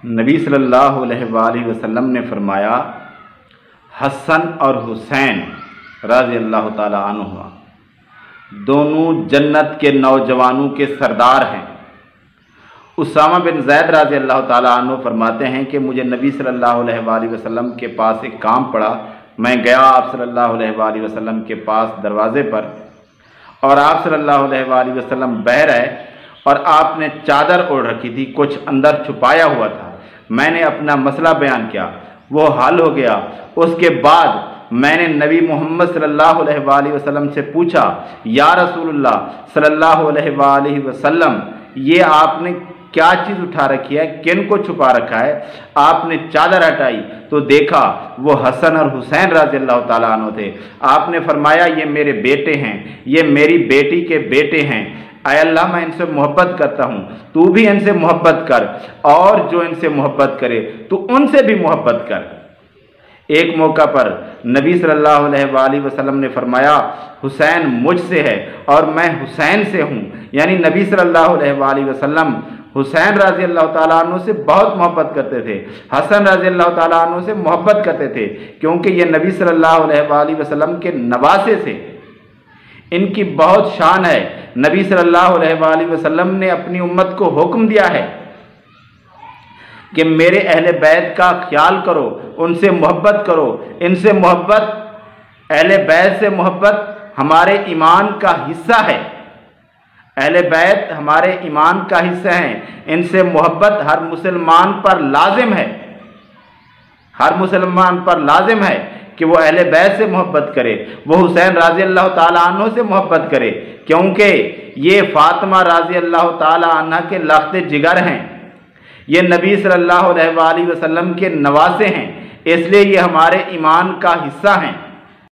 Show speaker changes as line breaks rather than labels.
नबी सल्लल्लाहु अलैहि वसल्लम ने फरमाया, हसन और हुसैन रज़ी अल्लाह ताला अन्हुमा दोनों जन्नत के नौजवानों के सरदार हैं। उसामा बिन ज़ैद रज़ी अल्लाह ताला अन्हु फरमाते हैं कि मुझे नबी सल्लल्लाहु अलैहि वसल्लम के पास एक काम पड़ा। मैं गया आप सल्लल्लाहु अलैहि वसल्लम के पास दरवाज़े पर, और आप सल्लल्लाहु अलैहि वसल्लम बह रहे और आपने चादर ओढ़ रखी थी, कुछ अंदर छुपाया हुआ था। मैंने अपना मसला बयान किया, वो हल हो गया। उसके बाद मैंने नबी मोहम्मद सल्लल्लाहु अलैहि वसल्लम से पूछा, या रसूलुल्लाह सल्लल्लाहु अलैहि वसल्लम, ये आपने क्या चीज़ उठा रखी है, किन को छुपा रखा है? आपने चादर हटाई तो देखा वो हसन और हुसैन रज़ी अल्लाह ताला अन्हु थे। आपने फरमाया, ये मेरे बेटे हैं, ये मेरी बेटी के बेटे हैं। आय अल्लाह, मैं इनसे मोहब्बत करता हूँ, तू भी इनसे मोहब्बत कर, और जो इनसे मोहब्बत करे तू उनसे भी मोहब्बत कर। एक मौका पर नबी सल्लल्लाहु अलैहि वसल्लम ने फरमाया, हुसैन मुझसे है और मैं हुसैन से हूँ। यानी नबी सल्लल्लाहु अलैहि वसल्लम हुसैन रज़ी अल्लाह ताला अन्हु से बहुत मोहब्बत करते थे, हसन रज़ी अल्लाह ताला अन्हु से मोहब्बत करते थे, क्योंकि ये नबी सल्लल्लाहु अलैहि वसल्लम के नवासे से, इनकी बहुत शान है। नबी सल्लल्लाहु अलैहि वसल्लम ने अपनी उम्मत को हुक्म दिया है कि मेरे अहले बैत का ख्याल करो, उनसे मोहब्बत करो। इनसे मोहब्बत, अहले बैत से मोहब्बत हमारे ईमान का हिस्सा है। अहले बैत हमारे ईमान का हिस्सा हैं। इनसे मोहब्बत हर मुसलमान पर लाजिम है, हर मुसलमान पर लाजिम है कि वो अहले बैत से मोहब्बत करे, वो हुसैन रज़ी अल्लाह ताला अन्हु से मोहब्बत करे, क्योंकि ये फातिमा रज़ी अल्लाह ताला अन्हा के लख्त जिगर हैं। ये नबी सल्लल्लाहु अलैहि वसल्लम के नवासे हैं, इसलिए ये हमारे ईमान का हिस्सा हैं।